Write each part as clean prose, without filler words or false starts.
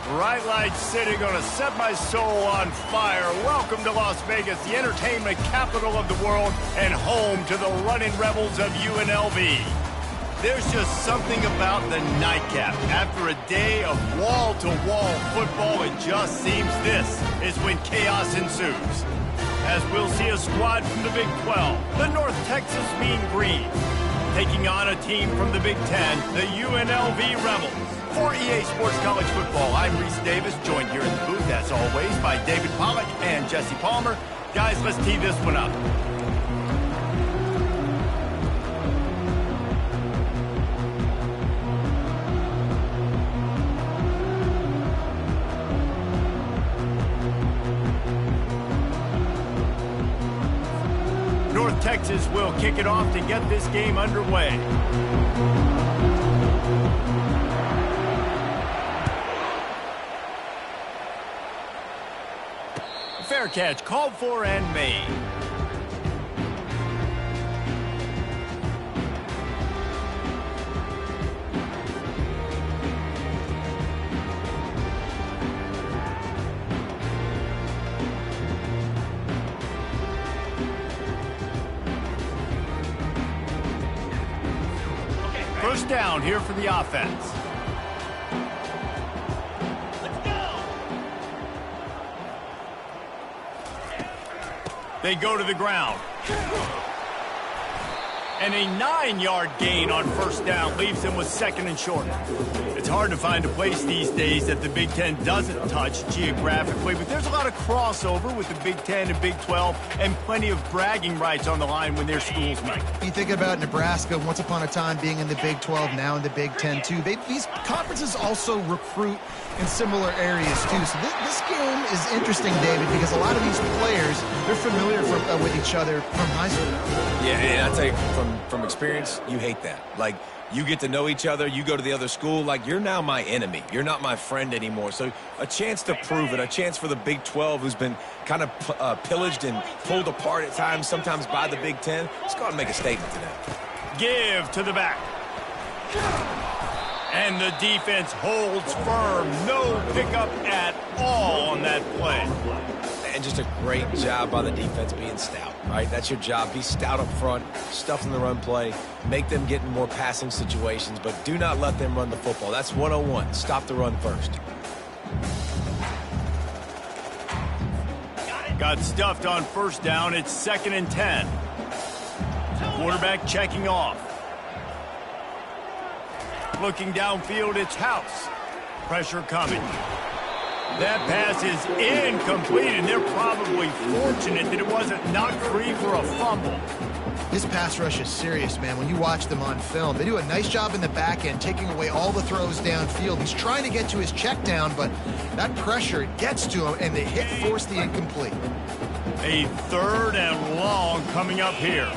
Bright lights city, gonna set my soul on fire. Welcome to Las Vegas, the entertainment capital of the world and home to the running rebels of UNLV. There's just something about the nightcap. After a day of wall-to-wall football, it just seems this is when chaos ensues. As we'll see a squad from the Big 12, the North Texas Meangreen, taking on a team from the Big 10, the UNLV Rebels. For EA Sports College Football, I'm Reese Davis, joined here in the booth, as always, by David Pollack and Jesse Palmer. Guys, let's tee this one up. North Texas will kick it off to get this game underway. Fair catch called for and made. First down here for the offense. They go to the ground. And a 9-yard gain on first down leaves them with second and short. It's hard to find a place these days that the Big Ten doesn't touch geographically, but there's a lot of crossover with the Big Ten and Big 12 and plenty of bragging rights on the line when their schools meet. You think about Nebraska once upon a time being in the Big 12, now in the Big 10 too. These conferences also recruit in similar areas too. So this game is interesting, David, because a lot of these players, they're familiar with each other from high school. Yeah, and I tell you from experience, you hate that. Like, you get to know each other, you go to the other school, like, you're now my enemy. You're not my friend anymore. So a chance to prove it, a chance for the Big 12, who's been kind of pillaged and pulled apart at times, sometimes by the Big 10. Let's go out and make a statement today. Give to the back. And the defense holds firm. No pickup at all on that play. And just a great job by the defense being stout, right? That's your job. Be stout up front, stuff in the run play, make them get in more passing situations, but do not let them run the football. That's 101. Stop the run first. Got stuffed on first down. It's 2nd and 10. Quarterback checking off. Looking downfield, it's House. Pressure coming. That pass is incomplete, and they're probably fortunate that it wasn't knocked free for a fumble. This pass rush is serious, man. When you watch them on film, they do a nice job in the back end, taking away all the throws downfield. He's trying to get to his check down, but that pressure gets to him, and the hit forced the incomplete. A 3rd and long coming up here.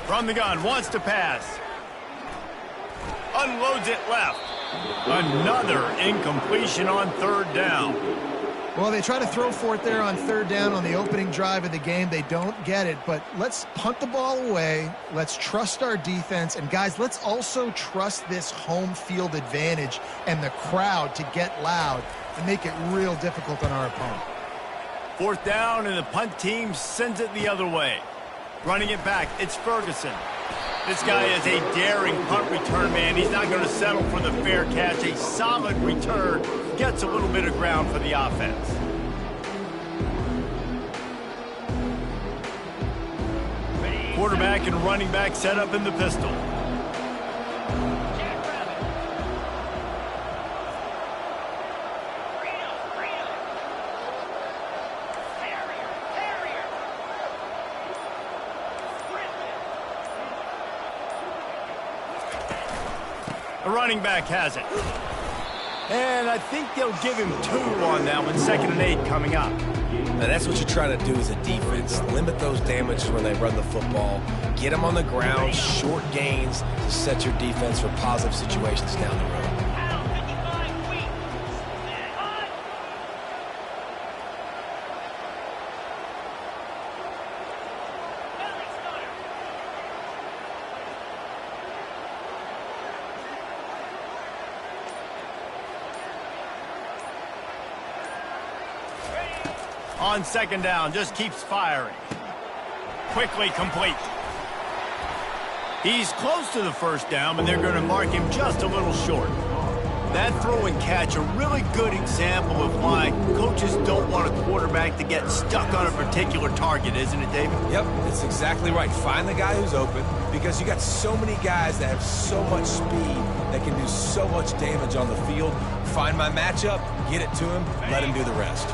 From the gun, wants to pass. Unloads it left. Another incompletion on 3rd down. Well, they try to throw for it there on 3rd down on the opening drive of the game. They don't get it, but let's punt the ball away. Let's trust our defense. And, guys, let's also trust this home field advantage and the crowd to get loud and make it real difficult on our opponent. 4th down, and the punt team sends it the other way. Running it back, it's Ferguson. This guy is a daring punt return man. He's not going to settle for the fair catch. A solid return gets a little bit of ground for the offense. Quarterback and running back set up in the pistol. The running back has it. And I think they'll give him 2 on that one. 2nd and 8 coming up. Now, that's what you're trying to do as a defense. Limit those damages when they run the football. Get them on the ground, short gains to set your defense for positive situations down the road. On second down, just keeps firing. Quickly complete. He's close to the first down, but they're going to mark him just a little short. That throw and catch, a really good example of why coaches don't want a quarterback to get stuck on a particular target, isn't it, David? Yep, it's exactly right. Find the guy who's open, because you got so many guys that have so much speed that can do so much damage on the field. Find my matchup, get it to him, let him do the rest.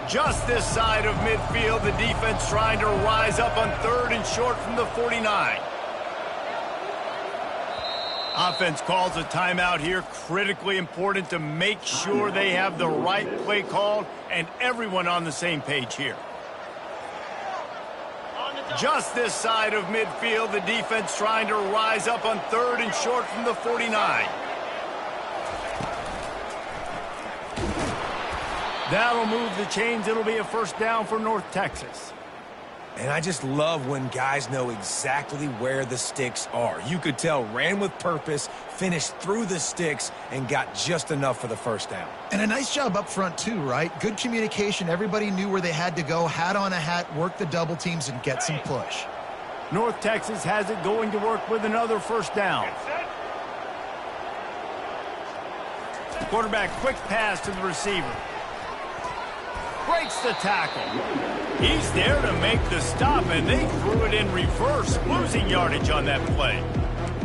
Just this side of midfield, the defense trying to rise up on third and short from the 49. Offense calls a timeout here. Critically important to make sure they have the right play called and everyone on the same page here. Just this side of midfield, the defense trying to rise up on third and short from the 49. That'll move the chains. It'll be a first down for North Texas. And I just love when guys know exactly where the sticks are. You could tell, ran with purpose, finished through the sticks, and got just enough for the first down. And a nice job up front, too, right? Good communication. Everybody knew where they had to go, hat on a hat, work the double teams, and get some push. North Texas has it going to work with another first down. Quarterback, quick pass to the receiver. Breaks the tackle. He's there to make the stop, and they threw it in reverse, losing yardage on that play.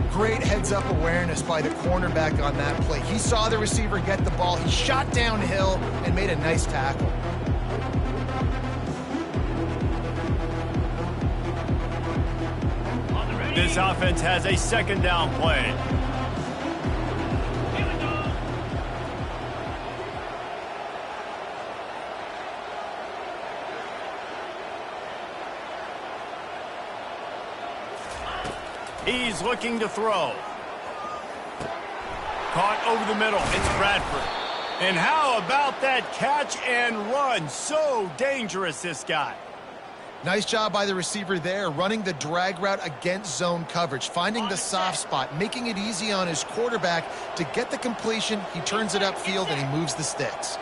Great heads-up awareness by the cornerback on that play. He saw the receiver get the ball. He shot downhill and made a nice tackle. This offense has a second down play. He's looking to throw. Caught over the middle. It's Bradford. And how about that catch and run? So dangerous, this guy. Nice job by the receiver there, running the drag route against zone coverage, finding the soft spot, making it easy on his quarterback to get the completion. He turns it upfield and he moves the sticks.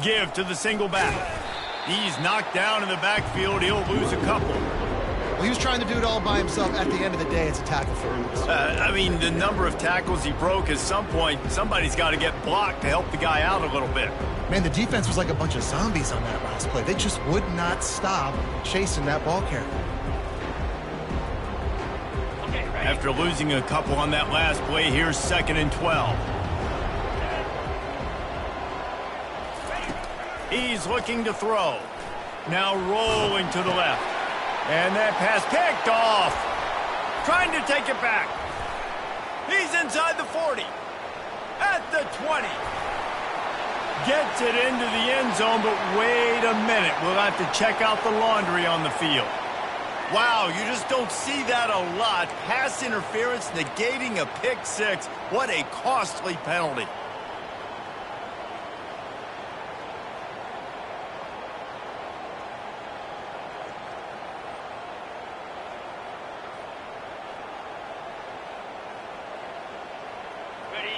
Give to the single back. He's knocked down in the backfield. He'll lose a couple. Well, he was trying to do it all by himself. At the end of the day, it's a tackle for a loss. I mean, the number of tackles he broke, at some point, somebody's got to get blocked to help the guy out a little bit. Man, the defense was like a bunch of zombies on that last play. They just would not stop chasing that ball carrier. After losing a couple on that last play, here's 2nd and 12. He's looking to throw. Now rolling to the left. And that pass picked off. Trying to take it back. He's inside the 40. At the 20. Gets it into the end zone, but wait a minute. We'll have to check out the laundry on the field. Wow, you just don't see that a lot. Pass interference negating a pick six. What a costly penalty.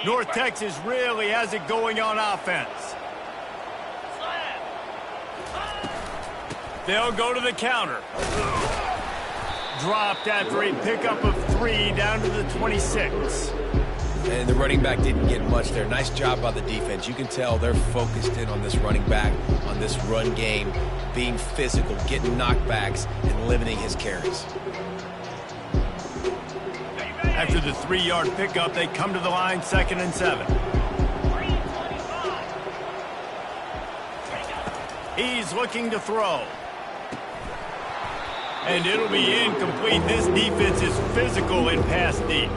North Texas really has it going on offense. They'll go to the counter. Dropped after a pickup of 3 down to the 26. And the running back didn't get much there. Nice job by the defense. You can tell they're focused in on this running back, on this run game, being physical, getting knockbacks, and limiting his carries. After the 3-yard pickup, they come to the line, 2nd and 7. He's looking to throw. And it'll be incomplete. This defense is physical and pass deep.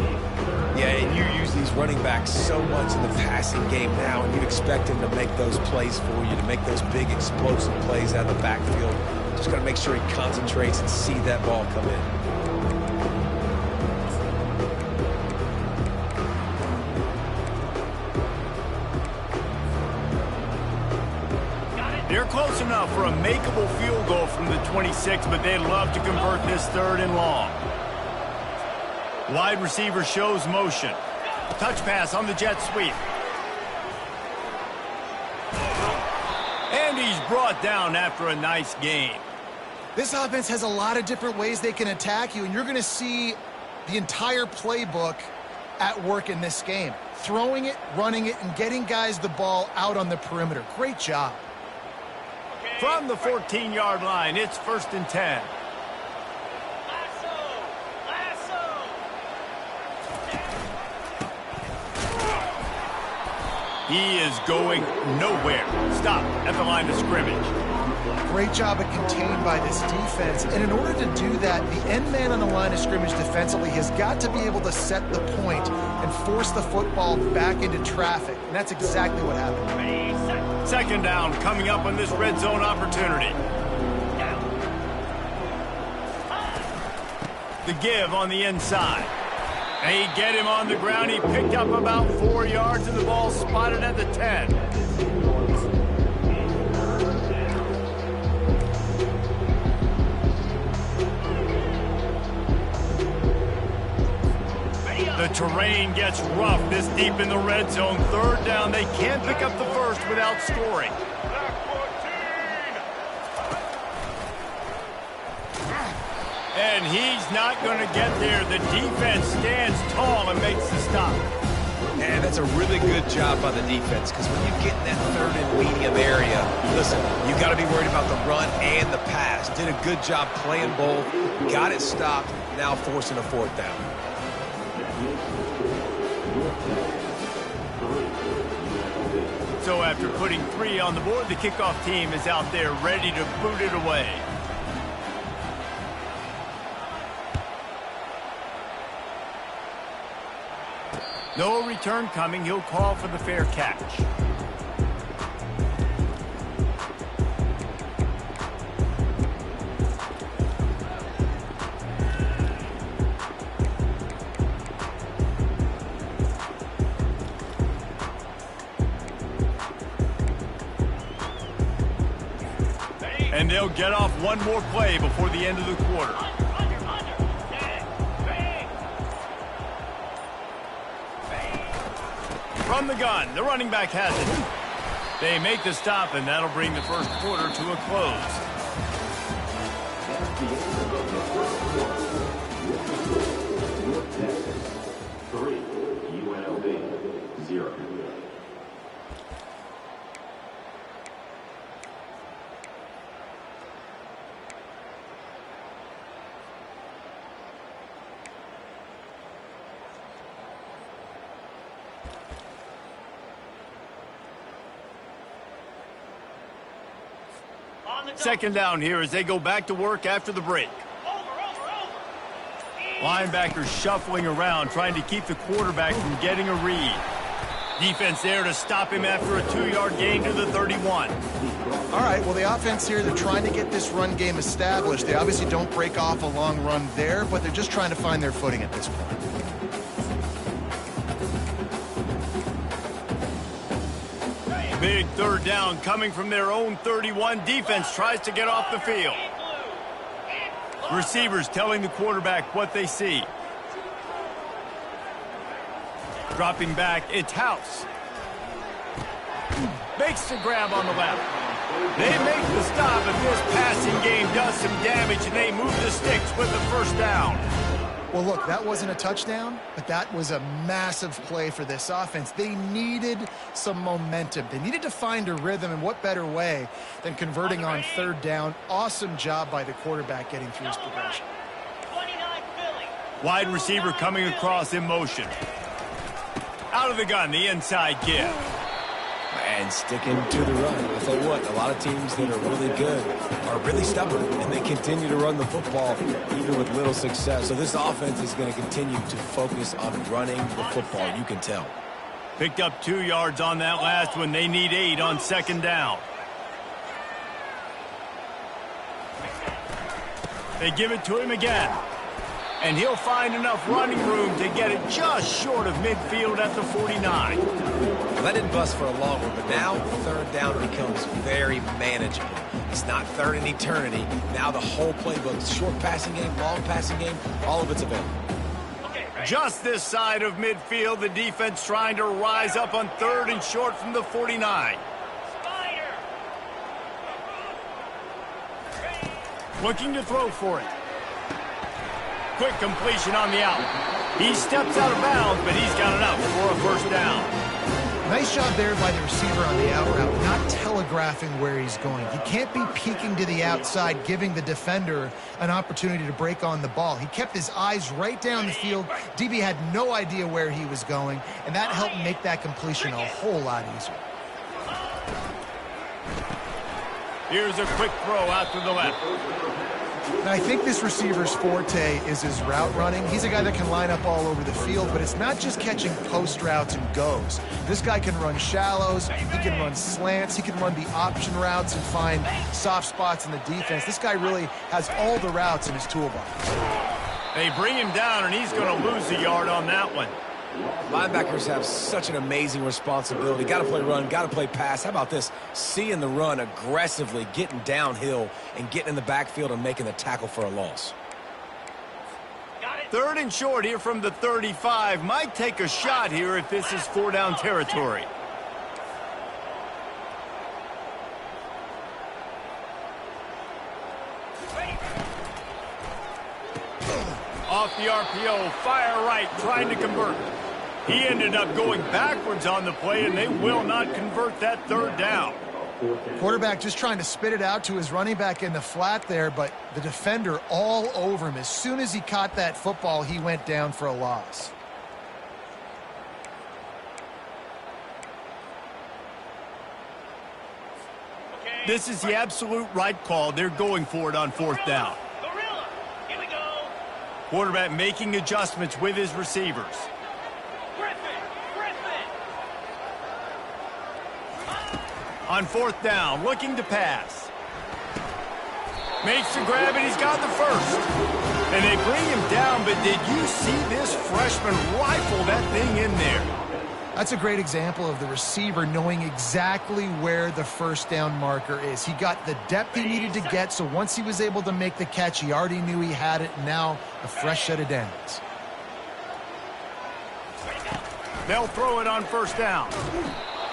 Yeah, and you use these running backs so much in the passing game now, and you expect them to make those plays for you, to make those big explosive plays out of the backfield. Just got to make sure he concentrates and see that ball come in. They're close enough for a makeable field goal from the 26, but they'd love to convert this 3rd and long. Wide receiver shows motion. Touch pass on the jet sweep. brought down after a nice game. This offense has a lot of different ways they can attack you, and you're going to see the entire playbook at work in this game. Throwing it, running it, and getting guys the ball out on the perimeter. Great job. From the 14-yard line, it's 1st and 10. He is going nowhere. Stop at the line of scrimmage. Great job of contained by this defense. And in order to do that, the end man on the line of scrimmage defensively has got to be able to set the point and force the football back into traffic. And that's exactly what happened. Second down coming up on this red zone opportunity. The give on the inside. They get him on the ground. He picked up about 4 yards, and the ball spotted at the 10. The terrain gets rough this deep in the red zone. Third down. They can't pick up the first without scoring. And he's not going to get there. The defense stands tall and makes the stop. And that's a really good job by the defense, because when you get in that third and medium area, listen, you got to be worried about the run and the pass. Did a good job playing both, got it stopped, now forcing a 4th down. So after putting 3 on the board, the kickoff team is out there ready to boot it away. No return coming. He'll call for the fair catch. And they'll get off one more play before the end of the quarter. From the gun, the running back has it. They make the stop, and that'll bring the first quarter to a close. Second down here as they go back to work after the break. Linebackers shuffling around, trying to keep the quarterback from getting a read. Defense there to stop him after a 2-yard gain to the 31. All right, well, the offense here, they're trying to get this run game established. They obviously don't break off a long run there, but they're just trying to find their footing at this point. Big third down coming from their own 31. Defense tries to get off the field. Receivers telling the quarterback what they see. Dropping back, it's House. Makes the grab on the left. They make the stop, and this passing game does some damage, and they move the sticks with the first down. Well, look, that wasn't a touchdown, but that was a massive play for this offense. They needed some momentum. They needed to find a rhythm, and what better way than converting on third down. Awesome job by the quarterback getting through his progression. Wide receiver coming across in motion. Out of the gun, the inside give. And sticking to the run. I'll tell you what, a lot of teams that are really good are really stubborn, and they continue to run the football even with little success. So this offense is going to continue to focus on running the football. You can tell. Picked up 2 yards on that last one. They need 8 on second down. They give it to him again. And he'll find enough running room to get it just short of midfield at the 49. Well, that didn't bust for a long one, but now third down becomes very manageable. It's not third in eternity. Now the whole playbook, short passing game, long passing game, all of it's available. Just this side of midfield, the defense trying to rise up on third and short from the 49. Looking to throw for it. Quick completion on the out. He steps out of bounds, but he's got enough for a first down. Nice job there by the receiver on the out route, not telegraphing where he's going. He can't be peeking to the outside, giving the defender an opportunity to break on the ball. He kept his eyes right down the field. DB had no idea where he was going, and that helped make that completion a whole lot easier. Here's a quick throw out to the left. Now, I think this receiver's forte is his route running. He's a guy that can line up all over the field, but it's not just catching post routes and goes. This guy can run shallows, he can run slants, he can run the option routes and find soft spots in the defense. This guy really has all the routes in his toolbox. They bring him down, and he's going to lose a yard on that one. Linebackers have such an amazing responsibility. Got to play run, got to play pass. How about this? Seeing the run aggressively, getting downhill, and getting in the backfield and making the tackle for a loss. 3rd and short here from the 35. Might take a shot here if this is 4-down territory. Off the RPO, fire right, trying to convert. He ended up going backwards on the play, and they will not convert that 3rd down. Quarterback just trying to spit it out to his running back in the flat there, but the defender all over him. As soon as he caught that football, he went down for a loss. This is the absolute right call. They're going for it on 4th down. Quarterback making adjustments with his receivers. On 4th down, looking to pass. Makes the grab, and he's got the first. And they bring him down, but did you see this freshman rifle that thing in there? That's a great example of the receiver knowing exactly where the first down marker is. He got the depth he needed to get, so once he was able to make the catch, he already knew he had it. Now a fresh set of downs. They'll throw it on 1st down.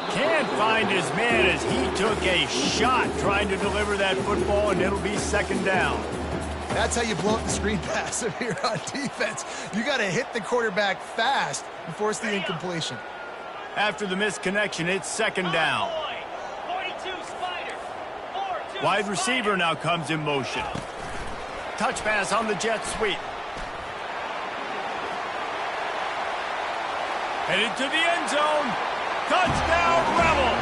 Can't find his man as he took a shot trying to deliver that football, and it'll be 2nd down. That's how you blow up the screen pass if you're on defense. You got to hit the quarterback fast and force the incompletion. After the missed connection, it's 2nd down. Wide receiver now comes in motion. Touch pass on the jet sweep. Headed to the end zone. Touchdown, Rebels!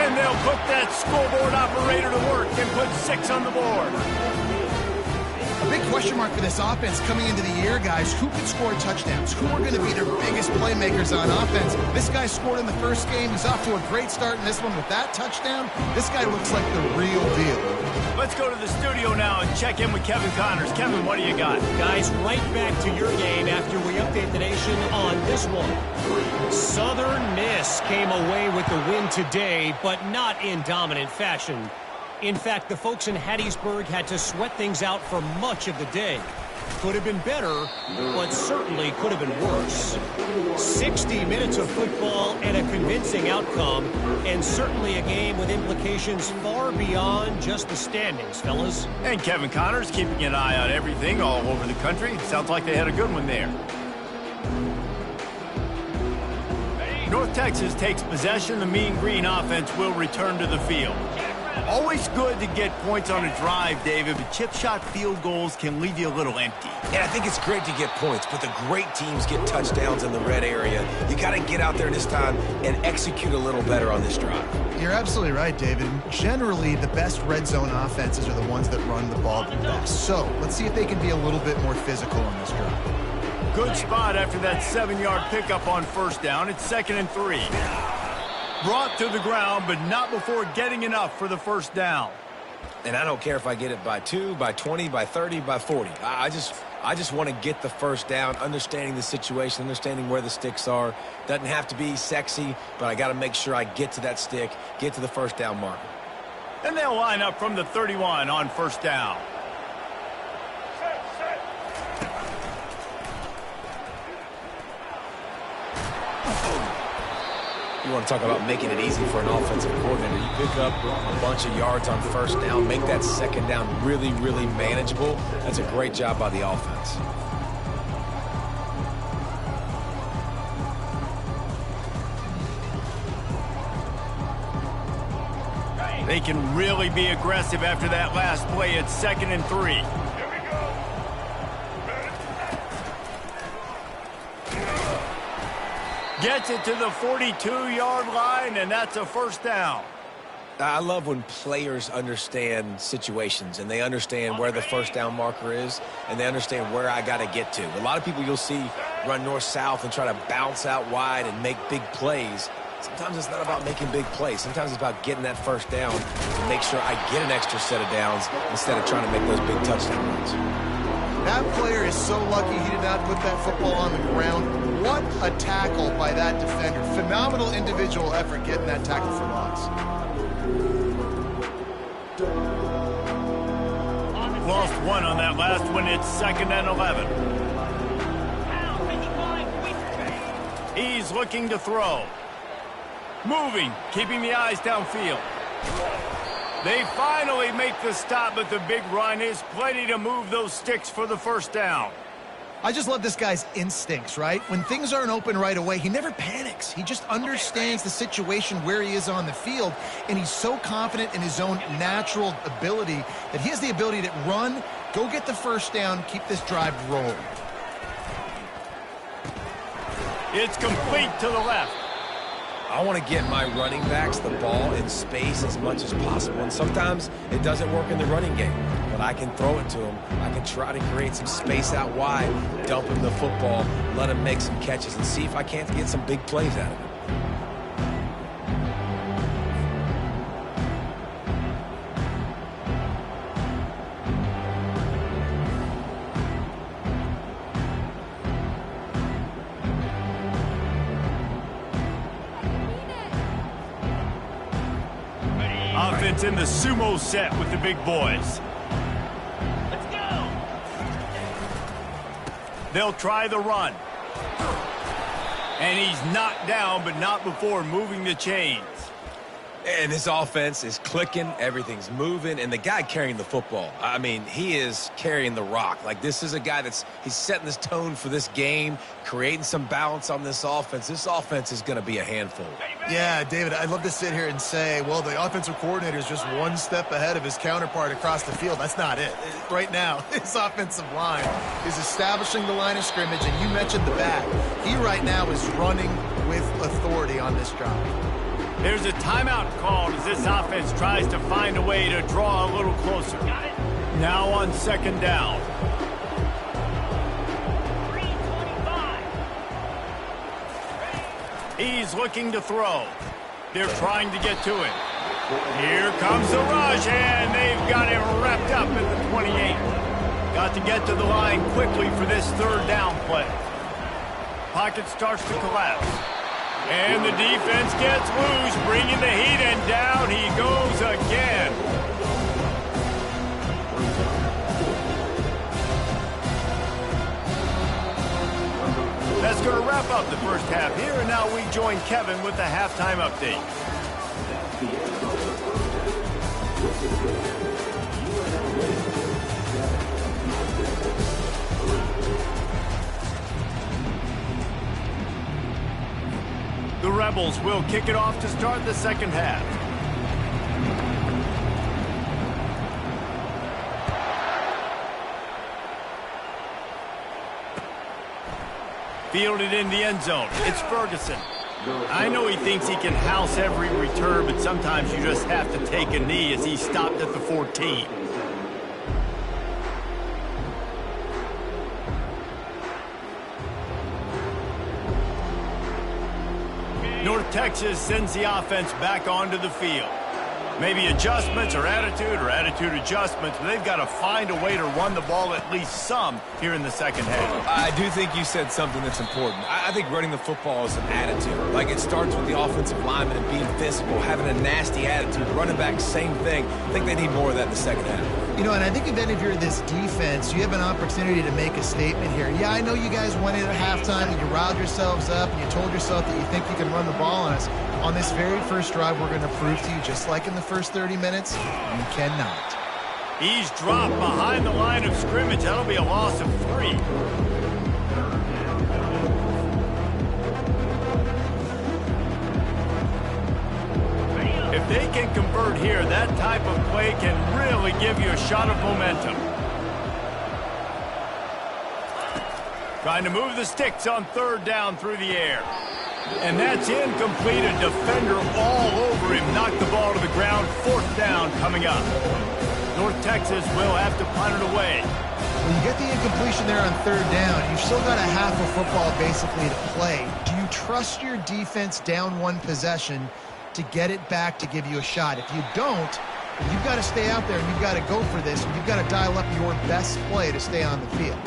And they'll put that scoreboard operator to work and put 6 on the board. A big question mark for this offense coming into the year, guys. Who could score touchdowns? Who are going to be their biggest playmakers on offense? This guy scored in the first game. He's off to a great start in this one with that touchdown. This guy looks like the real deal. Let's go to the studio now and check in with Kevin Connors. Kevin, what do you got? Guys, right back to your game after we update the nation on this one. Southern Miss came away with the win today, but not in dominant fashion. In fact, the folks in Hattiesburg had to sweat things out for much of the day. Could have been better, but certainly could have been worse. 60 minutes of football and a convincing outcome, and certainly a game with implications far beyond just the standings, fellas. And Kevin Connors keeping an eye on everything all over the country. Sounds like they had a good one there. North Texas takes possession. The Meangreen offense will return to the field. Always good to get points on a drive, David, but chip shot field goals can leave you a little empty. And I think it's great to get points, but the great teams get touchdowns in the red area. You got to get out there this time and execute a little better on this drive. You're absolutely right, David. Generally, the best red zone offenses are the ones that run the ball the best. So let's see if they can be a little bit more physical on this drive. Good spot after that 7-yard pickup on 1st down. It's 2nd and 3. Brought to the ground, but not before getting enough for the 1st down. And I don't care if I get it by 2, by 20, by 30, by 40. I just want to get the 1st down, understanding the situation, understanding where the sticks are. Doesn't have to be sexy, but I got to make sure I get to that stick, get to the 1st down marker. And they'll line up from the 31 on 1st down. You want to talk about making it easy for an offensive coordinator. You pick up a bunch of yards on first down, make that second down really, really manageable. That's a great job by the offense. They can really be aggressive after that last play. It's 2nd and 3. Gets it to the 42-yard line, and that's a first down. I love when players understand situations and they understand where the first down marker is and they understand where I got to get to. A lot of people you'll see run north-south and try to bounce out wide and make big plays. Sometimes it's not about making big plays. Sometimes it's about getting that first down to make sure I get an extra set of downs instead of trying to make those big touchdown runs. That player is so lucky he did not put that football on the ground. What a tackle by that defender. Phenomenal individual effort getting that tackle for loss. Lost one on that last one. It's 2nd and 11. He's looking to throw. Moving, keeping the eyes downfield. They finally make the stop, but the big run is plenty to move those sticks for the first down. I just love this guy's instincts, right? When things aren't open right away, he never panics. He just understands the situation where he is on the field, and he's so confident in his own natural ability that he has the ability to run, go get the first down, keep this drive rolling. It's complete to the left. I want to get my running backs the ball in space as much as possible. And sometimes it doesn't work in the running game, but I can throw it to them. I can try to create some space out wide, dump him the football, let him make some catches, and see if I can't get some big plays out of him. Offense in the sumo set with the big boys. Let's go. They'll try the run. And he's knocked down, but not before moving the chains. And this offense is clicking, everything's moving, and the guy carrying the football, I mean, he is carrying the rock. Like, this is a guy he's setting this tone for this game, creating some balance on this offense. This offense is going to be a handful. Yeah, David, I'd love to sit here and say, well, the offensive coordinator is just one step ahead of his counterpart across the field. That's not it. Right now, his offensive line is establishing the line of scrimmage, and you mentioned the back. He right now is running with authority on this drive. There's a timeout called as this offense tries to find a way to draw a little closer. Now on 2nd down. 3:25. He's looking to throw. They're trying to get to it. Here comes the rush, and they've got him wrapped up at the 28. Got to get to the line quickly for this 3rd down play. Pocket starts to collapse. And the defense gets loose, bringing the heat, and down he goes again. That's going to wrap up the first half here, and now we join Kevin with the halftime update. The Rebels will kick it off to start the second half. Fielded in the end zone. It's Ferguson. I know he thinks he can house every return, but sometimes you just have to take a knee as he stopped at the 14. North Texas sends the offense back onto the field. Maybe adjustments or attitude adjustments, but they've got to find a way to run the ball at least some here in the second half. I do think you said something that's important. I think running the football is an attitude. Like, it starts with the offensive lineman and being physical, having a nasty attitude. Running back, same thing. I think they need more of that in the second half. You know, and I think if you're this defense, you have an opportunity to make a statement here. Yeah, I know you guys won it at halftime and you riled yourselves up and you told yourself that you think you can run the ball on us. On this very first drive, we're going to prove to you, just like in the first 30 minutes, you cannot. He's dropped behind the line of scrimmage. That'll be a loss of 3. If they can convert here, that type of play can really give you a shot of momentum. Trying to move the sticks on 3rd down through the air. And that's incomplete. A defender all over him. Knocked the ball to the ground. 4th down coming up. North Texas will have to punt it away. When you get the incompletion there on 3rd down, you've still got a half of football basically to play. Do you trust your defense down 1 possession to get it back to give you a shot? If you don't, you've got to stay out there and you've got to go for this and you've got to dial up your best play to stay on the field.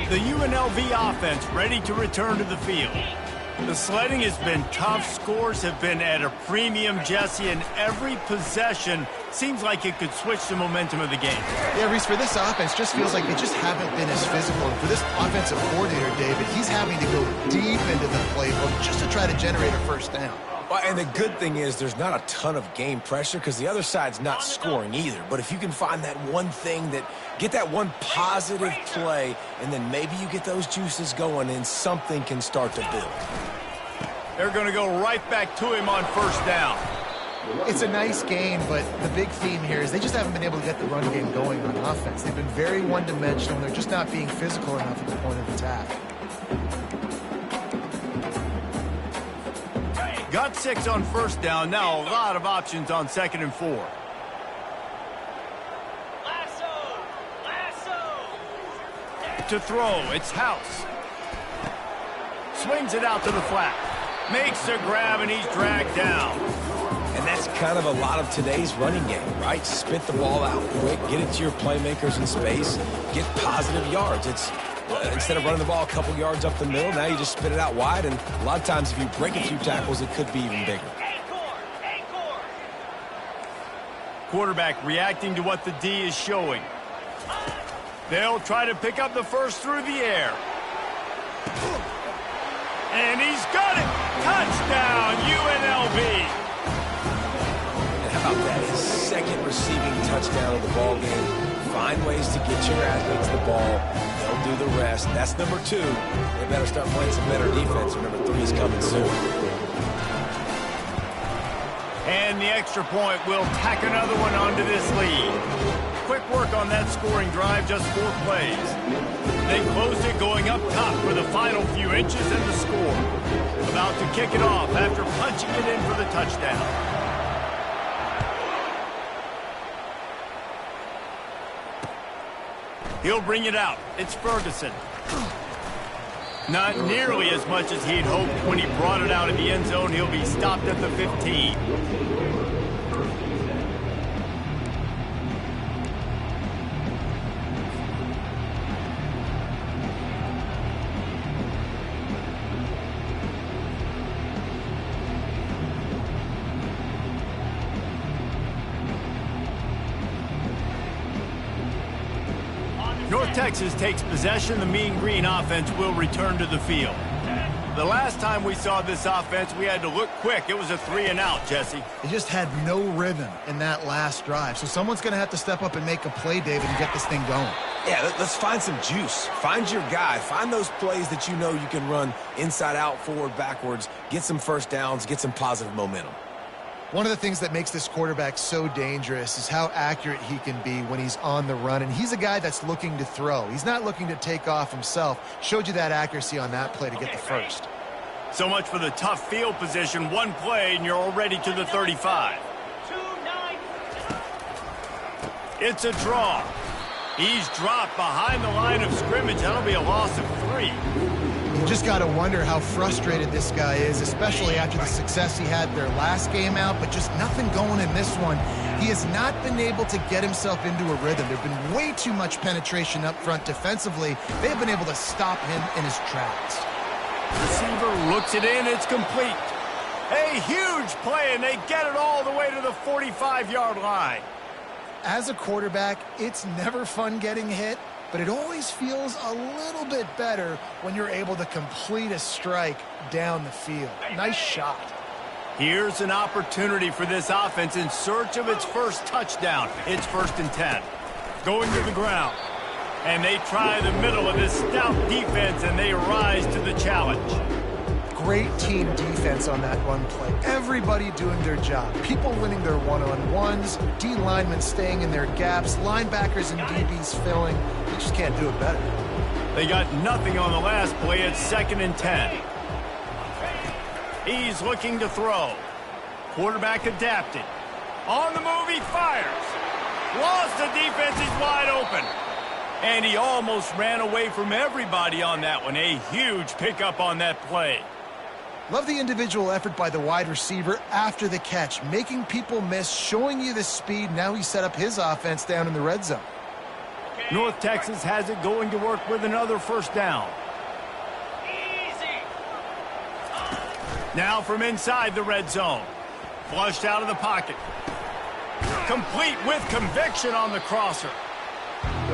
The UNLV offense ready to return to the field. The sledding has been tough. Scores have been at a premium, Jesse, and every possession seems like it could switch the momentum of the game. Yeah, Reese, for this offense, just feels like they just haven't been as physical. And for this offensive coordinator, David, he's having to go deep into the playbook just to try to generate a 1st down. Well, and the good thing is there's not a ton of game pressure because the other side's not scoring either. But if you can find that one thing get that one positive play, and then maybe you get those juices going and something can start to build. They're going to go right back to him on 1st down. It's a nice game, but the big theme here is they just haven't been able to get the run game going on offense. They've been very one-dimensional, and they're just not being physical enough at the point of attack. Got 6 on 1st down. Now a lot of options on 2nd and 4. To throw, it's House. Swings it out to the flat. Makes a grab, and he's dragged down. And that's kind of a lot of today's running game, right? Spit the ball out quick, get it to your playmakers in space, get positive yards. It's instead of running the ball a couple yards up the middle, now you just spit it out wide, and a lot of times if you break a few tackles, it could be even bigger. Quarterback reacting to what the D is showing. They'll try to pick up the 1st through the air. And he's got it! Touchdown, UNLV! And how about that? His 2nd receiving touchdown of the ball game. Find ways to get your athletes the ball. They'll do the rest. That's number 2. They better start playing some better defense. Number 3 is coming soon. And the extra point will tack another one onto this lead. Quick work on that scoring drive, just 4 plays. They closed it going up top for the final few inches and the score. About to kick it off after punching it in for the touchdown. He'll bring it out. It's Ferguson. Not nearly as much as he'd hoped when he brought it out in the end zone. He'll be stopped at the 15. North Texas takes possession. The Meangreen offense will return to the field. The last time we saw this offense, we had to look quick. It was a 3-and-out, Jesse. They just had no rhythm in that last drive. So someone's going to have to step up and make a play, David, and get this thing going. Yeah, let's find some juice. Find your guy. Find those plays that you know you can run inside out, forward, backwards. Get some 1st downs. Get some positive momentum. One of the things that makes this quarterback so dangerous is how accurate he can be when he's on the run. And he's a guy that's looking to throw. He's not looking to take off himself. Showed you that accuracy on that play to get the 1st. So much for the tough field position. One play, and you're already to the 35. It's a draw. He's dropped behind the line of scrimmage. That'll be a loss of 3. You just got to wonder how frustrated this guy is, especially after the success he had their last game out, but just nothing going in this one. He has not been able to get himself into a rhythm. There's been way too much penetration up front defensively. They've been able to stop him in his tracks. Receiver looks it in. It's complete. A huge play, and they get it all the way to the 45-yard line. As a quarterback, it's never fun getting hit, but it always feels a little bit better when you're able to complete a strike down the field. Nice shot. Here's an opportunity for this offense in search of its first touchdown. It's 1st and 10. Going to the ground. And they try the middle of this stout defense, and they rise to the challenge. Great team defense on that run play. Everybody doing their job. People winning their one-on-ones, D linemen staying in their gaps, linebackers and DBs filling. They just can't do it better. They got nothing on the last play. It's 2nd and 10. He's looking to throw. Quarterback adapted. On the move, he fires. Lost the defense, he's wide open. And he almost ran away from everybody on that one. A huge pickup on that play. Love the individual effort by the wide receiver after the catch, making people miss, showing you the speed. Now he set up his offense down in the red zone. North Texas has it going to work with another 1st down. Now from inside the red zone. Flushed out of the pocket. Complete with conviction on the crosser.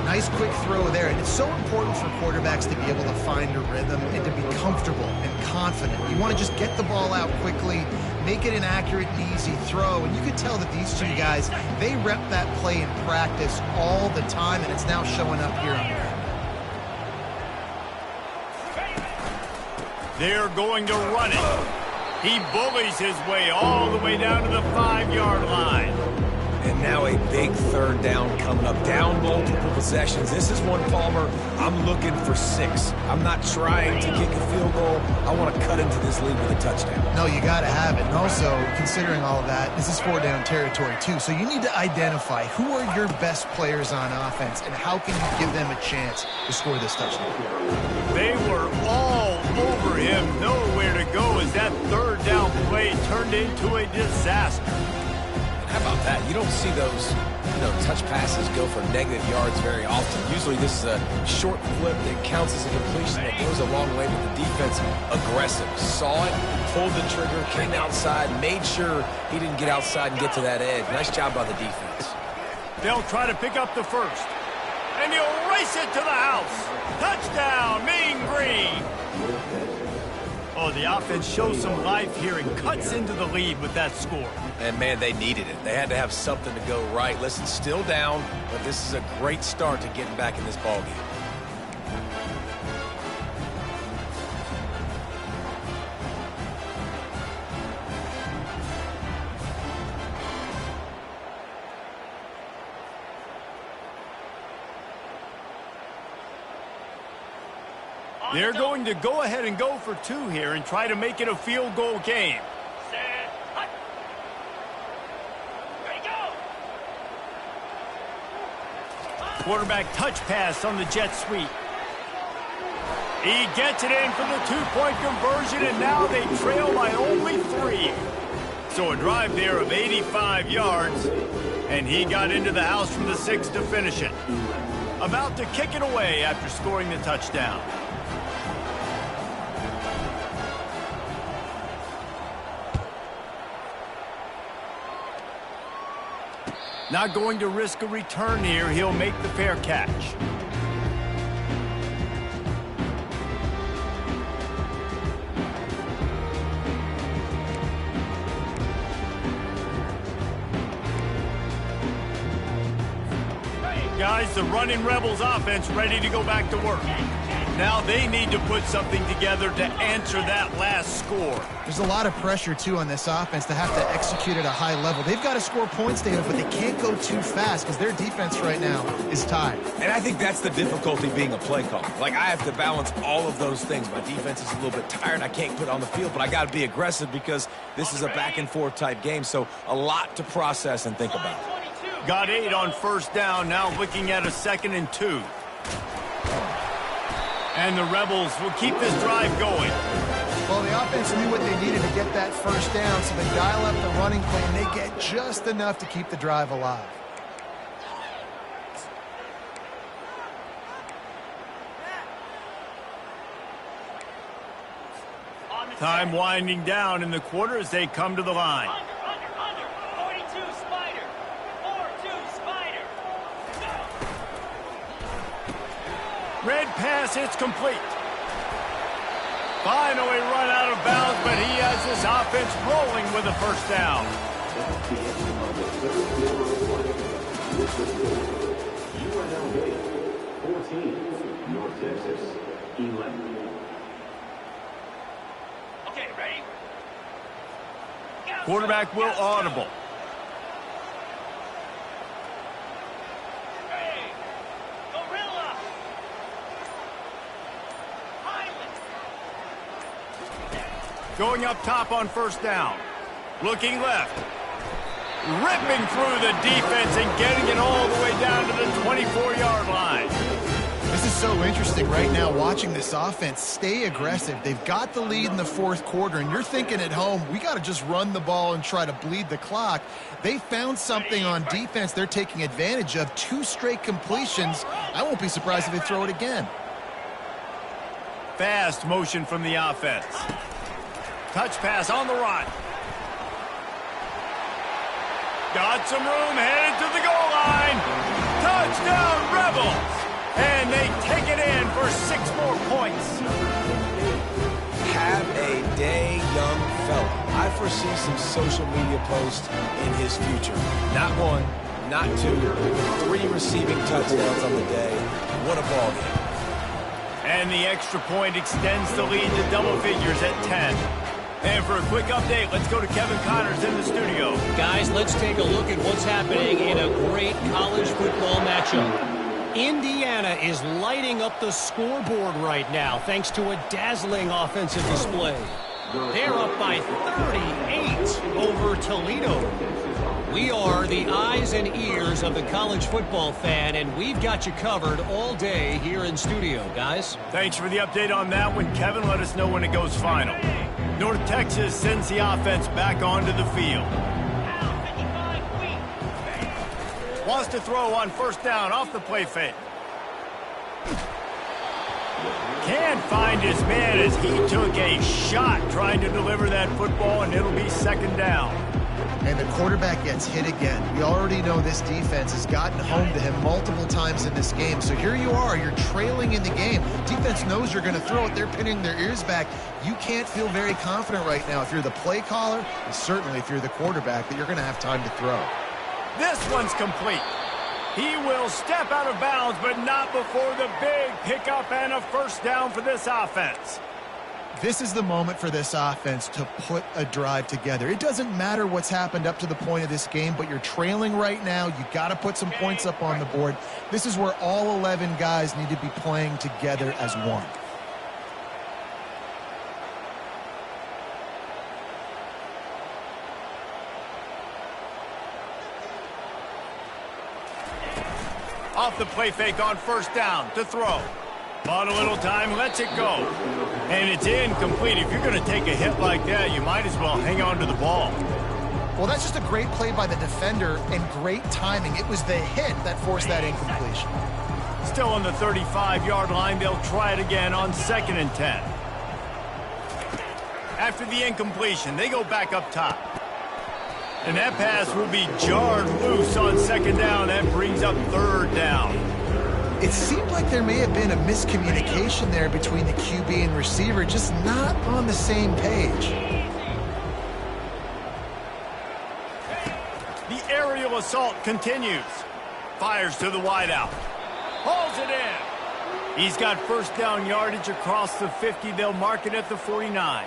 Nice quick throw there, and it's so important for quarterbacks to be able to find a rhythm and to be comfortable and confident. You want to just get the ball out quickly, make it an accurate and easy throw, and you could tell that these two guys, they rep that play in practice all the time, and it's now showing up here on the field. They're going to run it. He bullies his way all the way down to the 5-yard line. And now a big 3rd down coming up. Down multiple possessions. This is one, Palmer, I'm looking for 6. I'm not trying to kick a field goal. I want to cut into this lead with a touchdown. No, you got to have it. And also, considering all of that, this is 4-down territory, too. So you need to identify who are your best players on offense and how can you give them a chance to score this touchdown. They were all over him. Nowhere to go as that 3rd down play turned into a disaster. How about that? You don't see those, touch passes go for negative yards very often. Usually this is a short flip that counts as a completion that goes a long way, but the defense aggressive. Saw it, pulled the trigger, came outside, made sure he didn't get outside and get to that edge. Nice job by the defense. They'll try to pick up the 1st. And he'll race it to the house. Touchdown, Meangreen. Oh, the offense shows some life here and cuts into the lead with that score. And, man, they needed it. They had to have something to go right. Listen, still down, but this is a great start to getting back in this ballgame. They're going to go ahead and go for 2 here and try to make it a field goal game. Quarterback touch pass on the jet sweep. He gets it in for the 2-point conversion, and now they trail by only 3. So a drive there of 85 yards, and he got into the house from the 6 to finish it. About to kick it away after scoring the touchdown. Not going to risk a return here. He'll make the fair catch. Guys, the running Rebels offense ready to go back to work. Now they need to put something together to answer that last score. There's a lot of pressure, too, on this offense to have to execute at a high level. They've got to score points, David, but they can't go too fast because their defense right now is tied. And I think that's the difficulty being a play caller. Like, I have to balance all of those things. My defense is a little bit tired. I can't put it on the field, but I got to be aggressive because this is a back-and-forth type game, so a lot to process and think about. Got 8 on 1st down, now looking at a 2nd and 2. And the Rebels will keep this drive going. Well, the offense knew what they needed to get that first down, so they dial up the running play, and they get just enough to keep the drive alive. Time winding down in the quarter as they come to the line. Under. 42 Spider. 4-2 Spider. Red pass, it's complete. Finally run out of bounds, but he has this offense rolling with a first down. UNLV 14, North Texas 11. Okay, ready? Quarterback will audible. Hey, Gorilla. Highland. Going up top on first down. Looking left. Ripping through the defense and getting it all the way down to the 24-yard line. This is so interesting right now, watching this offense stay aggressive. They've got the lead in the fourth quarter, and you're thinking at home, we got to just run the ball and try to bleed the clock. They found something on defense they're taking advantage of. 2 straight completions. I won't be surprised if they throw it again. Fast motion from the offense. Touch pass on the run. Got some room, headed to the goal line. Touchdown, Rebels! And they take it in for 6 more points. Have a day, young fella. I foresee some social media posts in his future. Not 1, not 2, 3 receiving touchdowns on the day. What a ball game. And the extra point extends the lead to double figures at 10. And for a quick update, let's go to Kevin Connors in the studio. Guys, let's take a look at what's happening in a great college football matchup. Indiana is lighting up the scoreboard right now thanks to a dazzling offensive display. They're up by 38 over Toledo. We are the eyes and ears of the college football fan, and we've got you covered all day here in studio, guys. Thanks for the update on that one, Kevin. Let us know when it goes final. North Texas sends the offense back onto the field. Wants to throw on first down off the play fake. Can't find his man as he took a shot trying to deliver that football, and it'll be second down. And the quarterback gets hit again. We already know this defense has gotten home to him multiple times in this game. So here you are, you're trailing in the game. Defense knows you're going to throw it. They're pinning their ears back. You can't feel very confident right now if you're the play caller, and certainly if you're the quarterback, that you're going to have time to throw. This one's complete. He will step out of bounds, but not before the big pickup and a first down for this offense. This is the moment for this offense to put a drive together. It doesn't matter what's happened up to the point of this game, but you're trailing right now. You got to put some points up on the board. This is where all 11 guys need to be playing together as one. Off the play fake on first down to throw. Bought a little time, lets it go. And it's incomplete. If you're going to take a hit like that, you might as well hang on to the ball. Well, that's just a great play by the defender and great timing. It was the hit that forced that incompletion. Still on the 35-yard line, they'll try it again on 2nd and 10. After the incompletion, they go back up top. And that pass will be jarred loose on 2nd down. That brings up 3rd down. It seemed like there may have been a miscommunication there between the QB and receiver, just not on the same page. The aerial assault continues. Fires to the wideout. Hauls it in. He's got first down yardage across the 50. They'll mark it at the 49.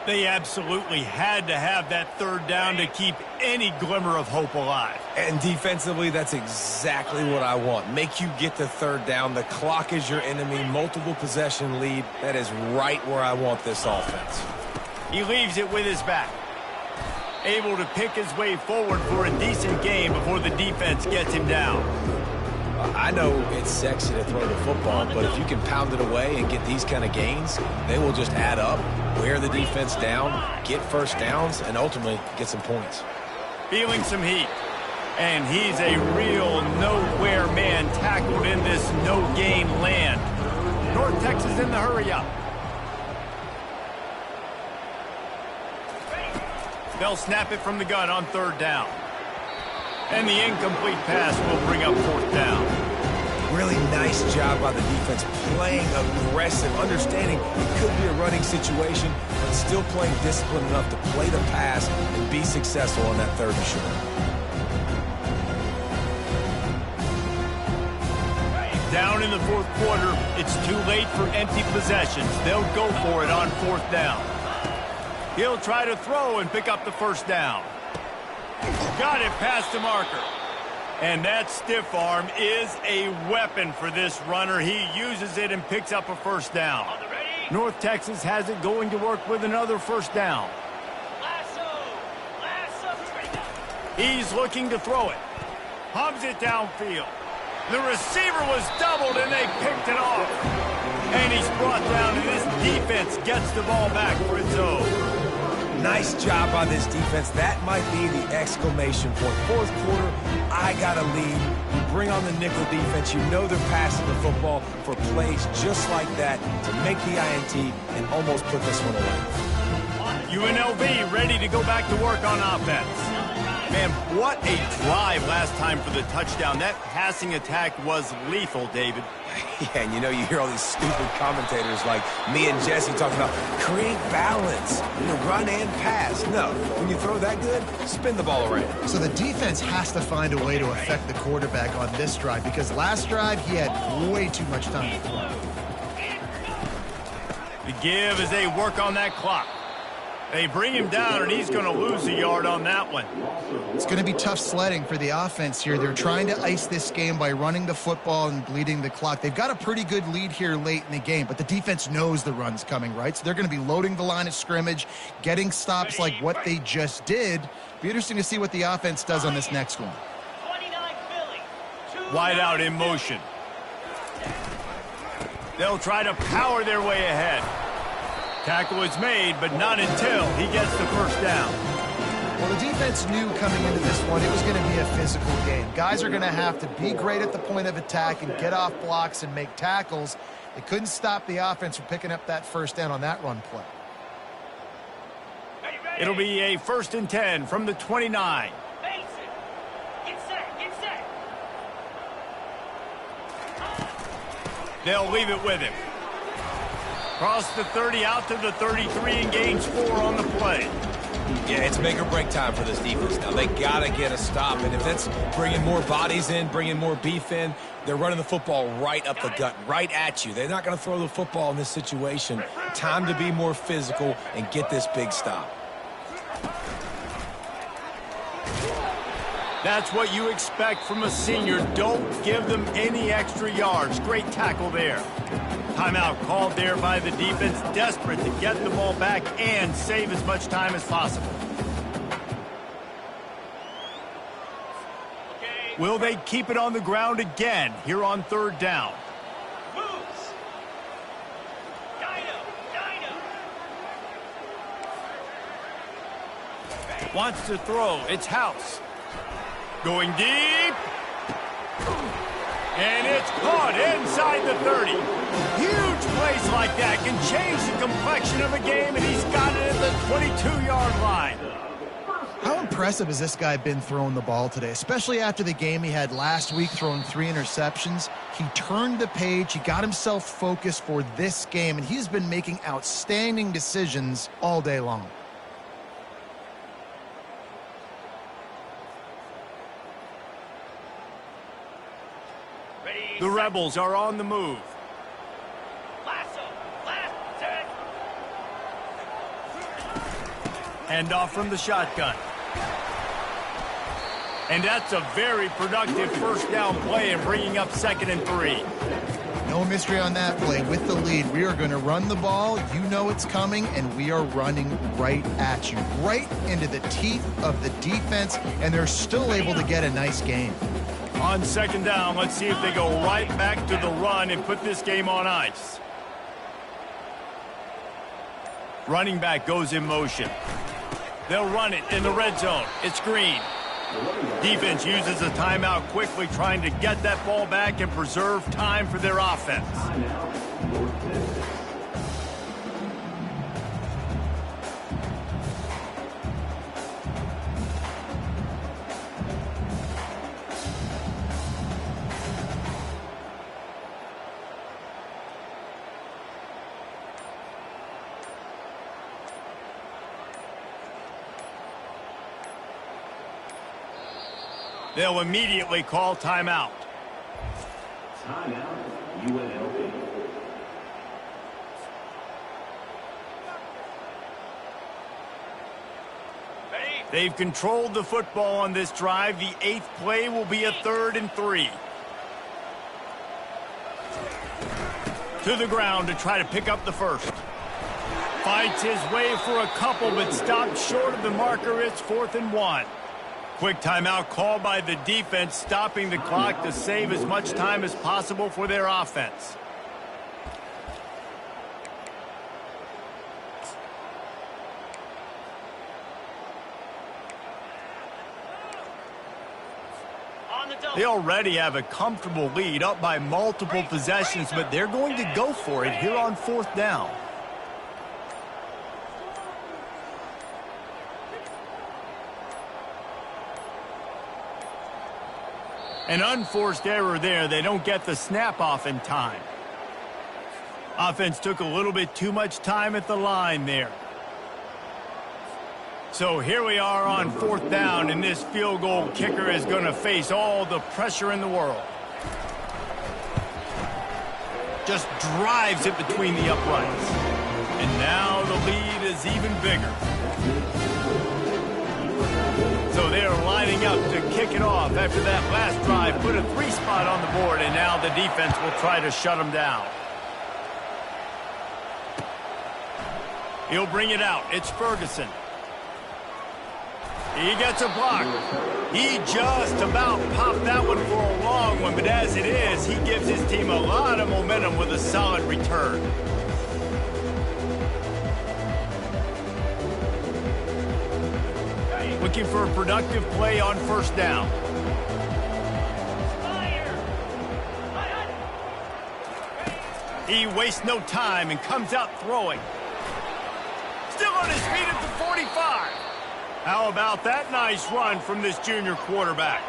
They absolutely had to have that 3rd down to keep any glimmer of hope alive. And defensively, that's exactly what I want. Make you get the 3rd down. The clock is your enemy. Multiple possession lead. That is right where I want this offense. He leaves it with his back. Able to pick his way forward for a decent game before the defense gets him down. I know it's sexy to throw the football, but if you can pound it away and get these kind of gains, they will just add up, wear the defense down, get first downs, and ultimately get some points. Feeling some heat. And he's a real nowhere man tackled in this no-gain land. North Texas in the hurry-up. They'll snap it from the gun on third down. And the incomplete pass will bring up fourth down. Really nice job by the defense, playing aggressive, understanding it could be a running situation, but still playing disciplined enough to play the pass and be successful on that third and short. Down in the fourth quarter, it's too late for empty possessions. They'll go for it on fourth down. He'll try to throw and pick up the first down. Got it past the marker. And that stiff arm is a weapon for this runner. He uses it and picks up a first down. North Texas has it going to work with another first down. He's looking to throw it. Hubs it downfield. The receiver was doubled and they picked it off. And he's brought down and this defense gets the ball back for its own. Nice job by this defense. That might be the exclamation point. Fourth quarter, I got a lead. You bring on the nickel defense. You know they're passing the football for plays just like that to make the INT and almost put this one away. UNLV ready to go back to work on offense. Man, what a drive last time for the touchdown. That passing attack was lethal, David. Yeah, and you hear all these stupid commentators like me and Jesse talking about create balance, run and pass. No, when you throw that good, spin the ball around. So the defense has to find a way to affect the quarterback on this drive because last drive he had way too much time to throw. The give as they work on that clock. They bring him down, and he's going to lose a yard on that one. It's going to be tough sledding for the offense here. They're trying to ice this game by running the football and bleeding the clock. They've got a pretty good lead here late in the game, but the defense knows the run's coming, right? So they're going to be loading the line of scrimmage, getting stops like what they just did. Be interesting to see what the offense does on this next one. Wide out in motion. They'll try to power their way ahead. Tackle is made, but not until he gets the first down. Well, the defense knew coming into this one it was going to be a physical game. Guys are going to have to be great at the point of attack and get off blocks and make tackles. They couldn't stop the offense from picking up that first down on that run play. It'll be a 1st and 10 from the 29. Get set. They'll leave it with him. Cross the 30 out to the 33 and gains 4 on the play. Yeah, it's make or break time for this defense now. They got to get a stop, and if that's bringing more bodies in, bringing more beef in, they're running the football right up the gut, right at you. They're not going to throw the football in this situation. Time to be more physical and get this big stop. That's what you expect from a senior. Don't give them any extra yards. Great tackle there. Timeout called there by the defense, desperate to get the ball back and save as much time as possible. Will they keep it on the ground again here on third down? Moves. Dino. Wants to throw. It's House. Going deep. And it's caught inside the 30. Huge plays like that can change the complexion of a game, and he's got it at the 22-yard line. How impressive has this guy been throwing the ball today, especially after the game he had last week throwing 3 interceptions? He turned the page. He got himself focused for this game, and he's been making outstanding decisions all day long. The Rebels are on the move. Handoff from the shotgun. And that's a very productive first down play and bringing up 2nd and 3. No mystery on that play. With the lead, we are going to run the ball. You know it's coming, and we are running right at you, right into the teeth of the defense, and they're still able to get a nice game. On second down, let's see if they go right back to the run and put this game on ice. Running back goes in motion. They'll run it in the red zone. It's Green. Defense uses a timeout quickly, trying to get that ball back and preserve time for their offense. They'll immediately call timeout. Timeout, UNLV. They've controlled the football on this drive. The 8th play will be a 3rd and 3. To the ground to try to pick up the first. Fights his way for a couple, but stopped short of the marker. It's 4th and 1. Quick timeout called by the defense, stopping the clock to save as much time as possible for their offense. They already have a comfortable lead, up by multiple possessions, but they're going to go for it here on 4th down. An unforced error there. They don't get the snap off in time. Offense took a little bit too much time at the line there. So here we are on 4th down, and this field goal kicker is going to face all the pressure in the world. Just drives it between the uprights. And now the lead is even bigger. So they're lining up to kick it off after that last drive. Put a 3 spot on the board, and now the defense will try to shut them down. He'll bring it out. It's Ferguson. He gets a block. He just about popped that one for a long one, but as it is, he gives his team a lot of momentum with a solid return. Looking for a productive play on 1st down. He wastes no time and comes out throwing. Still on his feet at the 45. How about that nice run from this junior quarterback?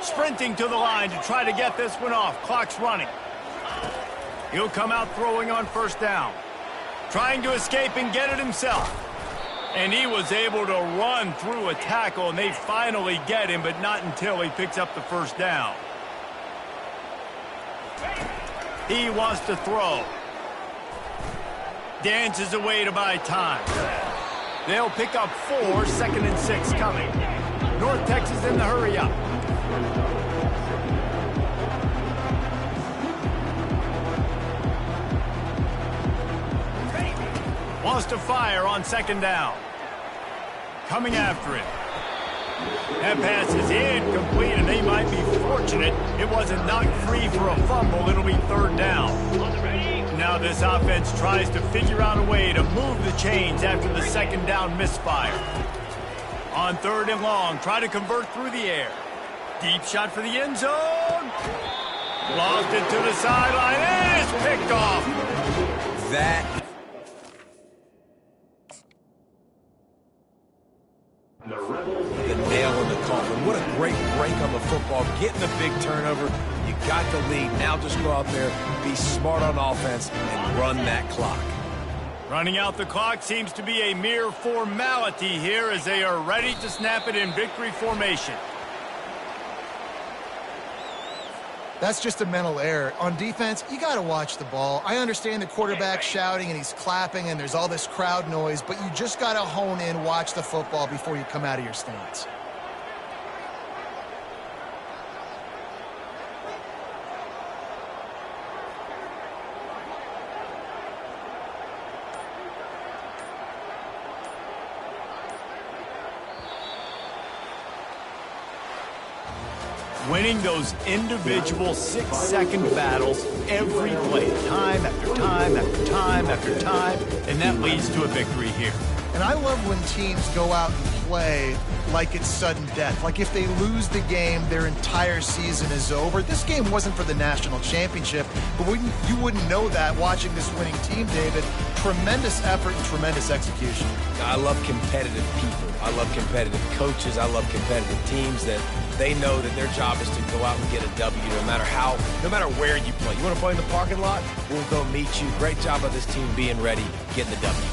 Sprinting to the line to try to get this one off. Clock's running. He'll come out throwing on 1st down. Trying to escape and get it himself. And he was able to run through a tackle, and they finally get him, but not until he picks up the 1st down. He wants to throw. Dances away to buy time. They'll pick up 4, 2nd and 6 coming. North Texas in the hurry up. Wants to fire on 2nd down. Coming after it. That pass is incomplete, and they might be fortunate it wasn't knocked free for a fumble. It'll be 3rd down. Now this offense tries to figure out a way to move the chains after the 2nd down misfire. On 3rd and long, try to convert through the air. Deep shot for the end zone. Lost it to the sideline, and it's picked off. The nail in the coffin. What a great break on the football. Getting the big turnover. You got the lead. Now just go out there, be smart on offense, and run that clock. Running out the clock seems to be a mere formality here as they are ready to snap it in victory formation. That's just a mental error. On defense, you got to watch the ball. I understand the quarterback shouting and he's clapping and there's all this crowd noise, but you just got to hone in, watch the football before you come out of your stance. winning those individual 6-second battles every play, time after time after time after time, and that leads to a victory here. And I love when teams go out and play like it's sudden death. Like if they lose the game, their entire season is over. This game wasn't for the national championship, but you wouldn't know that watching this winning team, David. Tremendous effort and tremendous execution. I love competitive people. I love competitive coaches. I love competitive teams that they know that their job is to go out and get a W no matter where you play. You want to play in the parking lot? We'll go meet you. Great job of this team being ready, getting the W.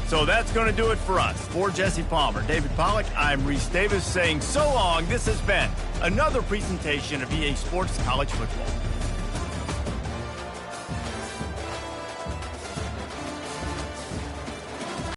So that's going to do it for us. For Jesse Palmer, David Pollack, I'm Reese Davis saying so long. This has been another presentation of EA Sports College Football.